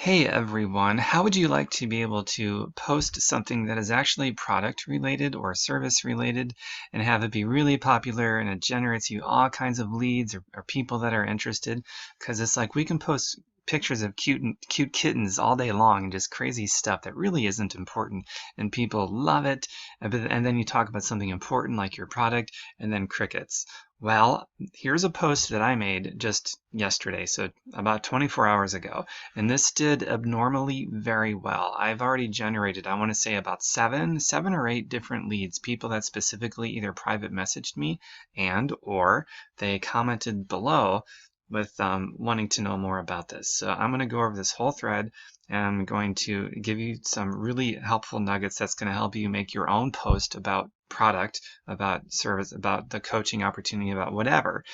Hey everyone, how would you like to be able to post something that is actually product related or service related and have it be really popular and it generates you all kinds of leads or people that are interested? Because it's like we can post pictures of cute kittens all day long and just crazy stuff that really isn't important and people love it. And then you talk about something important like your product and then crickets. Well, here's a post that I made just yesterday, so about 24 hours ago. And this did abnormally very well. I've already generated, I want to say about seven or eight different leads, people that specifically either private messaged me or they commented below with wanting to know more about this. So I'm going to go over this whole thread and I'm going to give you some really helpful nuggets that's going to help you make your own post about product, about service, about the coaching opportunity, about whatever.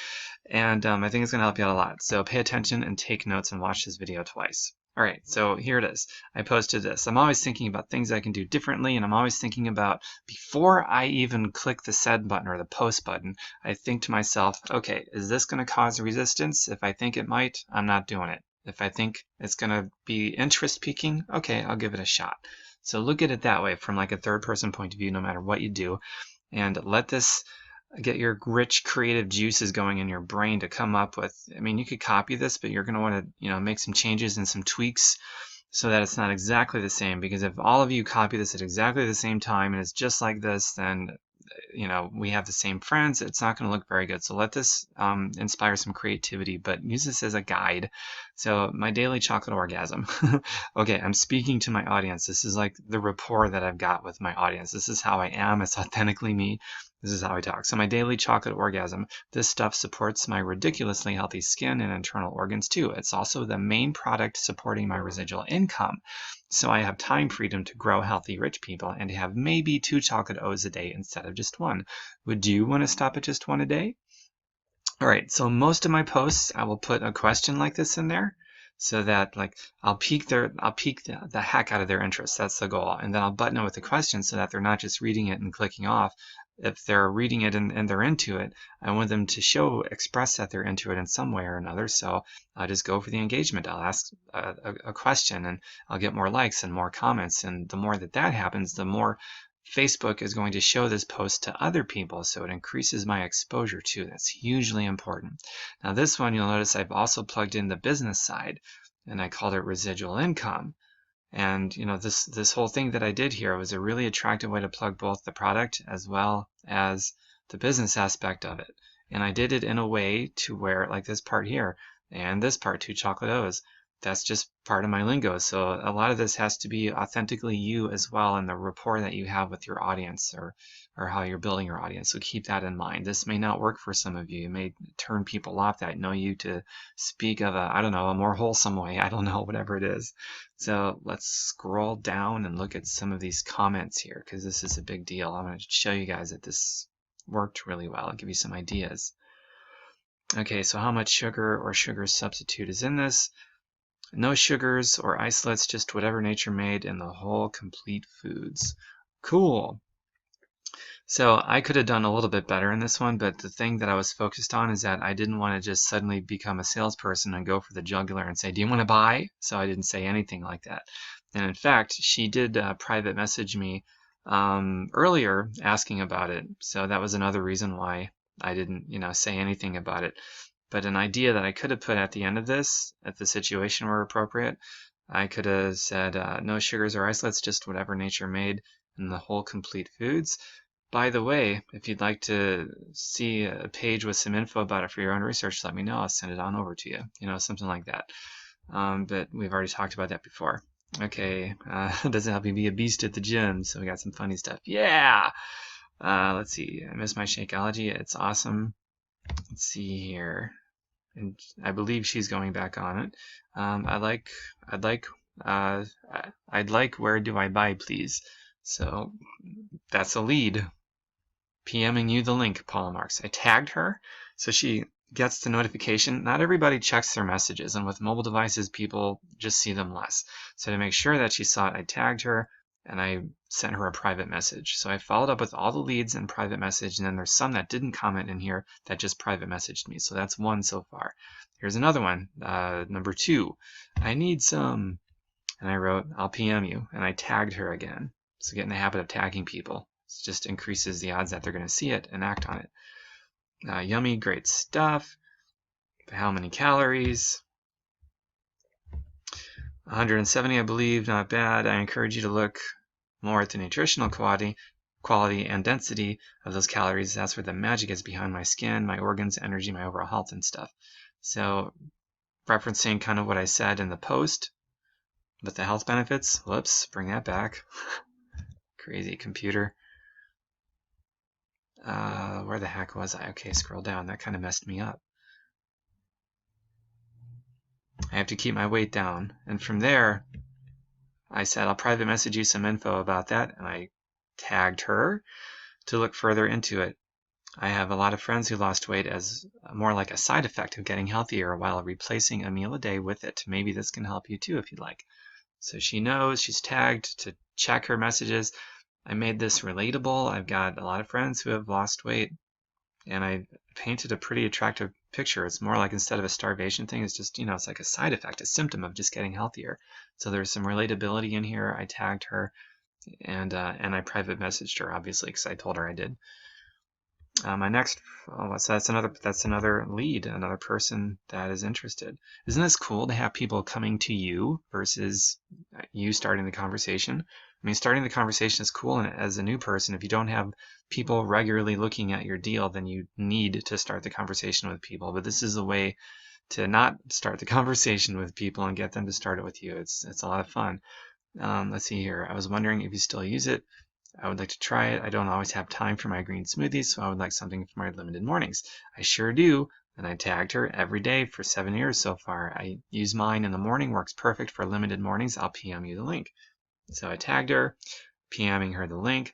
And I think it's going to help you out a lot. So pay attention and take notes and watch this video twice. All right, so here it is. I posted this. I'm always thinking about things I can do differently, and I'm always thinking about, before I even click the send button or the post button, I think to myself, okay, is this going to cause resistance? If I think it might, I'm not doing it. If I think it's going to be interest piquing, okay, I'll give it a shot. So look at it that way from like a third person point of view, no matter what you do, and let this get your rich creative juices going in your brain to come up with. I mean, you could copy this, but you're going to want to, make some changes and some tweaks so that it's not exactly the same. Because if all of you copy this at exactly the same time and it's just like this, then we have the same friends. It's not going to look very good. So let this inspire some creativity, but use this as a guide. So my daily chocolate orgasm. Okay, I'm speaking to my audience. This is like the rapport that I've got with my audience. This is how I am. It's authentically me. This is how I talk. So my daily chocolate orgasm, this stuff supports my ridiculously healthy skin and internal organs too. It's also the main product supporting my residual income. So I have time freedom to grow healthy, rich people and to have maybe 2 chocolate O's a day instead of just 1. Would you want to stop at just 1 a day? All right, so most of my posts, I will put a question like this in there so that I'll pique the heck out of their interest. That's the goal. And then I'll button it with a question so that they're not just reading it and clicking off. If they're reading it and they're into it, I want them to express that they're into it in some way or another. So I'll just go for the engagement. I'll ask a question and I'll get more likes and more comments. And the more that happens, the more Facebook is going to show this post to other people, so it increases my exposure too. That's hugely important. Now this one, you'll notice I've also plugged in the business side, and I called it residual income. And this whole thing that I did here was a really attractive way to plug both the product as well as the business aspect of it. And I did it in a way to where, like this part here, and this part, 2 chocolate O's, that's just part of my lingo. So a lot of this has to be authentically you as well, and the rapport that you have with your audience or how you're building your audience. So keep that in mind. This may not work for some of you. It may turn people off that know you to speak of a more wholesome way. I don't know, whatever it is. So let's scroll down and look at some of these comments here, because this is a big deal. I'm going to show you guys that this worked really well. I'll give you some ideas. Okay, so how much sugar or sugar substitute is in this? No sugars or isolates, just whatever nature made in the whole complete foods. Cool. So I could have done a little bit better in this one, but the thing that I was focused on is that I didn't want to just suddenly become a salesperson and go for the jugular and say, do you want to buy? So I didn't say anything like that. And in fact, she did private message me earlier asking about it. So that was another reason why I didn't, say anything about it. But an idea that I could have put at the end of this, if the situation were appropriate, I could have said, no sugars or isolates, just whatever nature made in the whole complete foods. By the way, if you'd like to see a page with some info about it for your own research, let me know. I'll send it on over to you, something like that. But we've already talked about that before. Okay, doesn't help you be a beast at the gym, so we got some funny stuff. Yeah! Let's see, I miss my Shakeology. It's awesome. Let's see here. And I believe she's going back on it. I'd like where do I buy, please? So that's a lead. PMing you the link, Paula Marks. I tagged her so she gets the notification. Not everybody checks their messages, and with mobile devices, people just see them less. So to make sure that she saw it, I tagged her and I sent her a private message. So I followed up with all the leads in private message, and then there's some that didn't comment in here that just private messaged me. So that's 1 so far. Here's another one, number 2. I need some and I wrote, I'll PM you, and I tagged her again. So get in the habit of tagging people. It just increases the odds that they're going to see it and act on it. Yummy, great stuff. How many calories? 170, I believe, not bad. I encourage you to look more at the nutritional quality and density of those calories. That's where the magic is behind my skin, my organs, energy, my overall health and stuff. So referencing kind of what I said in the post with the health benefits. Whoops, bring that back. Crazy computer. Where the heck was I? Okay, scroll down. That kind of messed me up. I have to keep my weight down. And from there, I said, I'll private message you some info about that. And I tagged her to look further into it. I have a lot of friends who lost weight as more like a side effect of getting healthier while replacing a meal a day with it. Maybe this can help you too if you'd like. So she knows, she's tagged to check her messages. I made this relatable. I've got a lot of friends who have lost weight, and I painted a pretty attractive picture. It's more like, instead of a starvation thing, it's just, it's like a side effect, a symptom of just getting healthier. So there's some relatability in here. I tagged her, and I private messaged her, obviously, because I told her I did. My next, so that's another lead, another person that is interested. Isn't this cool to have people coming to you versus you starting the conversation? I mean, starting the conversation is cool, and as a new person, if you don't have people regularly looking at your deal, then you need to start the conversation with people. But this is a way to not start the conversation with people and get them to start it with you. It's a lot of fun. Let's see here. I was wondering if you still use it. I would like to try it. I don't always have time for my green smoothies, so I would like something for my limited mornings. I sure do, and I tagged her every day for 7 years so far. I use mine in the morning, works perfect for limited mornings. I'll PM you the link. So I tagged her, PMing her the link.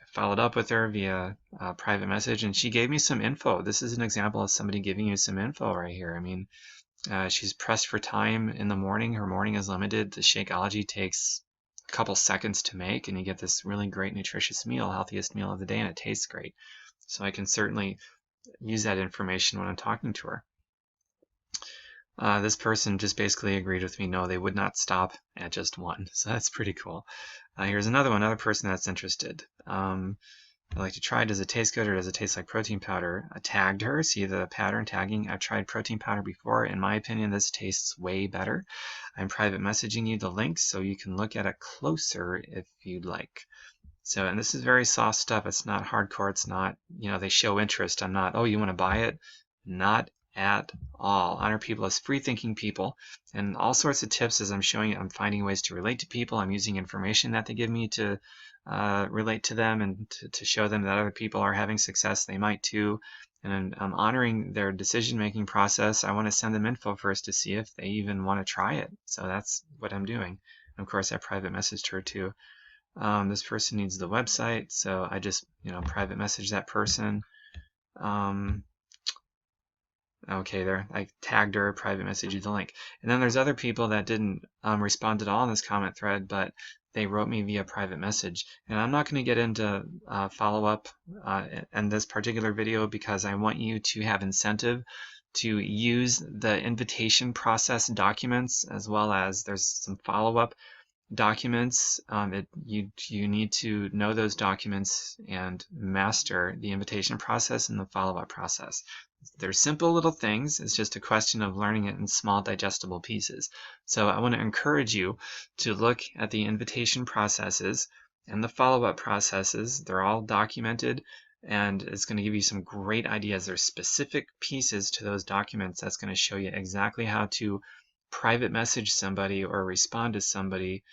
I followed up with her via private message, and she gave me some info. This is an example of somebody giving you some info right here. I mean, she's pressed for time in the morning. Her morning is limited. The Shakeology takes a couple seconds to make, and you get this really great nutritious meal, healthiest meal of the day, and it tastes great. So I can certainly use that information when I'm talking to her. This person just basically agreed with me. No, they would not stop at just one. So that's pretty cool. Here's another person that's interested. I'd like to try, does it taste good or does it taste like protein powder? I tagged her, see the pattern tagging. I've tried protein powder before. In my opinion, this tastes way better. I'm private messaging you the link so you can look at it closer if you'd like. So, and this is very soft stuff. It's not hardcore. It's not, they show interest. I'm not, oh, you want to buy it? Not at all. Honor people as free-thinking people, and all sorts of tips as I'm showing you. I'm finding ways to relate to people. I'm using information that they give me to relate to them and to show them that other people are having success. They might too. And I'm honoring their decision-making process. I want to send them info first to see if they even want to try it. So that's what I'm doing. And of course, I private messaged her too. This person needs the website, so I just private message that person. Okay, there, I tagged her, private message you the link. And then there's other people that didn't respond at all in this comment thread, but they wrote me via private message. And I'm not going to get into follow-up in this particular video because I want you to have incentive to use the invitation process documents, as well as there's some follow-up documents. You need to know those documents and master the invitation process and the follow-up process. They're simple little things. It's just a question of learning it in small digestible pieces. So I want to encourage you to look at the invitation processes and the follow-up processes. They're all documented, and it's going to give you some great ideas. There's specific pieces to those documents that's going to show you exactly how to private message somebody or respond to somebody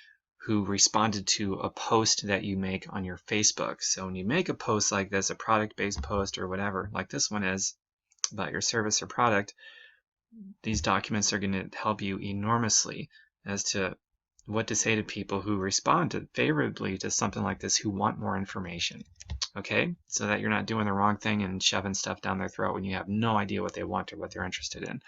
who responded to a post that you make on your Facebook. So when you make a post like this, a product-based post or whatever, like this one is, about your service or product, these documents are going to help you enormously as to what to say to people who respond favorably to something like this, who want more information. Okay, so that you're not doing the wrong thing and shoving stuff down their throat when you have no idea what they want or what they're interested in.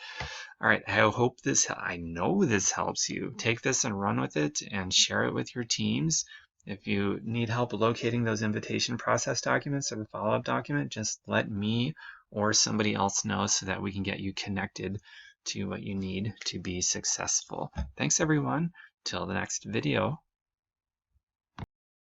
All right, I know this helps you. Take this and run with it and share it with your teams. If you need help locating those invitation process documents or the follow-up document, just let me or somebody else know so that we can get you connected to what you need to be successful. Thanks everyone. Till the next video.